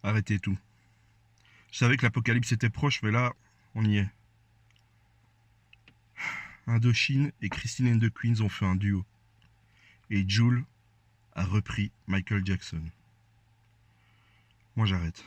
Arrêtez tout. Je savais que l'apocalypse était proche, mais là, on y est. Indochine et Christine and the Queens ont fait un duo. Et Jul a repris Michael Jackson. Moi, j'arrête.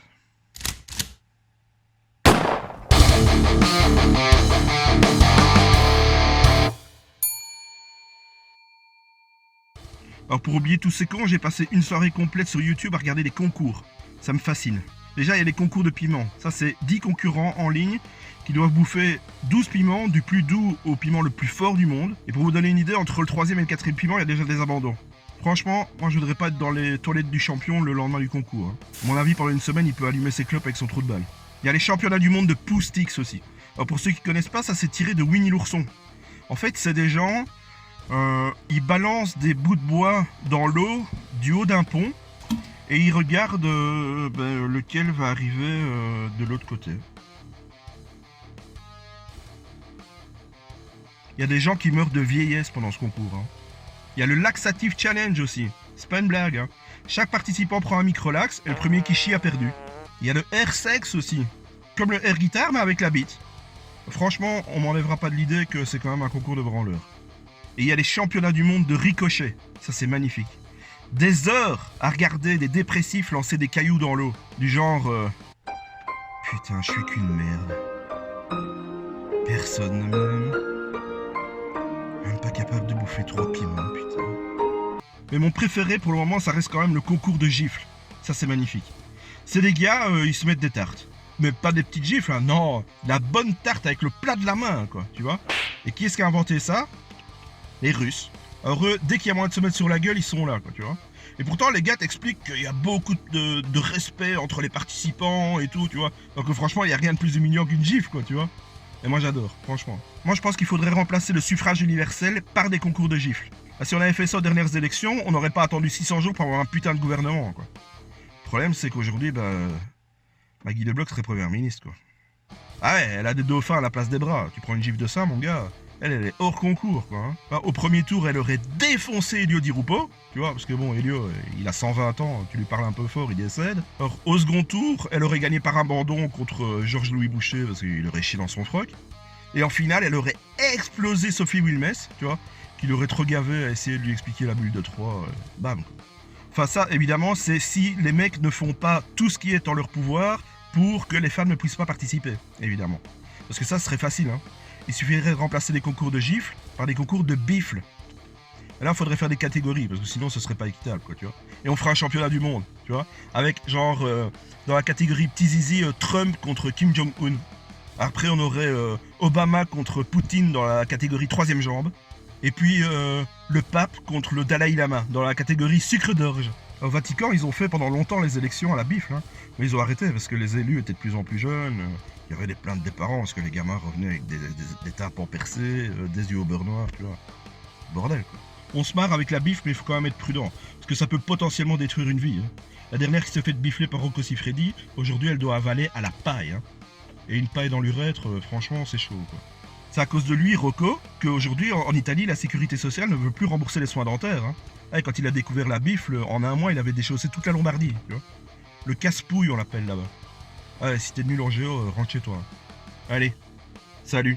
Alors pour oublier tous ces cons, j'ai passé une soirée complète sur YouTube à regarder des concours. Ça me fascine. Déjà, il y a les concours de piment. Ça, c'est 10 concurrents en ligne qui doivent bouffer 12 piments, du plus doux au piment le plus fort du monde. Et pour vous donner une idée, entre le 3e et le 4e piment, il y a déjà des abandons. Franchement, moi je voudrais pas être dans les toilettes du champion le lendemain du concours. Hein. À mon avis, pendant une semaine, il peut allumer ses clopes avec son trou de balle. Il y a les championnats du monde de Pooh Sticks aussi. Alors pour ceux qui connaissent pas, ça c'est tiré de Winnie l'ourson. En fait, c'est des gens... ils balancent des bouts de bois dans l'eau du haut d'un pont et ils regardent lequel va arriver de l'autre côté. Il y a des gens qui meurent de vieillesse pendant ce concours. Hein. Il y a le Laxative Challenge aussi. C'est pas une blague. Hein. Chaque participant prend un micro-lax et le premier qui chie a perdu. Il y a le air sex aussi. Comme le air guitare mais avec la bite. Franchement, on m'enlèvera pas de l'idée que c'est quand même un concours de branleurs. Et il y a les championnats du monde de ricochet. Ça, c'est magnifique. Des heures à regarder des dépressifs lancer des cailloux dans l'eau. Du genre... Putain, je suis qu'une merde. Personne ne m'aime. Même pas capable de bouffer 3 piments, putain. Mais mon préféré pour le moment, ça reste quand même le concours de gifles. Ça, c'est magnifique. C'est des gars, ils se mettent des tartes. Mais pas des petites gifles, hein. Non. La bonne tarte avec le plat de la main, quoi. Tu vois. Et qui est-ce qui a inventé ça ? Les Russes. Alors eux, dès qu'il y a moyen de se mettre sur la gueule, ils sont là, quoi, tu vois. Et pourtant, les gars t'expliquent qu'il y a beaucoup de respect entre les participants et tout, tu vois. Donc franchement, il n'y a rien de plus humiliant qu'une gifle, quoi, tu vois. Et moi, j'adore, franchement. Moi, je pense qu'il faudrait remplacer le suffrage universel par des concours de gifles. Si on avait fait ça aux dernières élections, on n'aurait pas attendu 600 jours pour avoir un putain de gouvernement, quoi. Le problème, c'est qu'aujourd'hui, Guy Debloc serait première ministre, quoi. Ah ouais, elle a des dauphins à la place des bras. Tu prends une gifle de ça, mon gars... Elle est hors concours, quoi. Hein. Enfin, au premier tour, elle aurait défoncé Elio Di Rupo, tu vois, parce que bon, Elio, il a 120 ans, tu lui parles un peu fort, il décède. Alors, au second tour, elle aurait gagné par abandon contre Georges-Louis Boucher, parce qu'il aurait chié dans son froc. Et en finale, elle aurait explosé Sophie Wilmès, tu vois, qui l'aurait trop gavé à essayer de lui expliquer la bulle de 3, bam. Enfin, ça, évidemment, c'est si les mecs ne font pas tout ce qui est en leur pouvoir pour que les femmes ne puissent pas participer, évidemment. Parce que ça, ce serait facile, hein. Il suffirait de remplacer des concours de gifles par des concours de bifles. Et là, il faudrait faire des catégories, parce que sinon, ce serait pas équitable, quoi, tu vois. Et on fera un championnat du monde, tu vois, avec, genre, dans la catégorie petit zizi, Trump contre Kim Jong-un. Après, on aurait Obama contre Poutine dans la catégorie troisième jambe. Et puis, le pape contre le Dalai Lama, dans la catégorie sucre d'orge. Au Vatican, ils ont fait pendant longtemps les élections à la bifle, hein. Mais ils ont arrêté, parce que les élus étaient de plus en plus jeunes. Il y avait des plaintes des parents parce que les gamins revenaient avec des tympans percés, des yeux au beurre noir, tu vois. Bordel, quoi. On se marre avec la bifle, mais il faut quand même être prudent. Parce que ça peut potentiellement détruire une vie. Hein. La dernière qui s'est fait bifler par Rocco Siffredi, aujourd'hui elle doit avaler à la paille. Hein. Et une paille dans l'urètre, franchement, c'est chaud, quoi. C'est à cause de lui, Rocco, qu'aujourd'hui, en Italie, la sécurité sociale ne veut plus rembourser les soins dentaires. Hein. Et quand il a découvert la bifle, en un mois, il avait déchaussé toute la Lombardie, tu vois. Le casse-pouille, on l'appelle là-bas. Ouais, si t'es nul en géo, rentre chez toi. Allez, salut.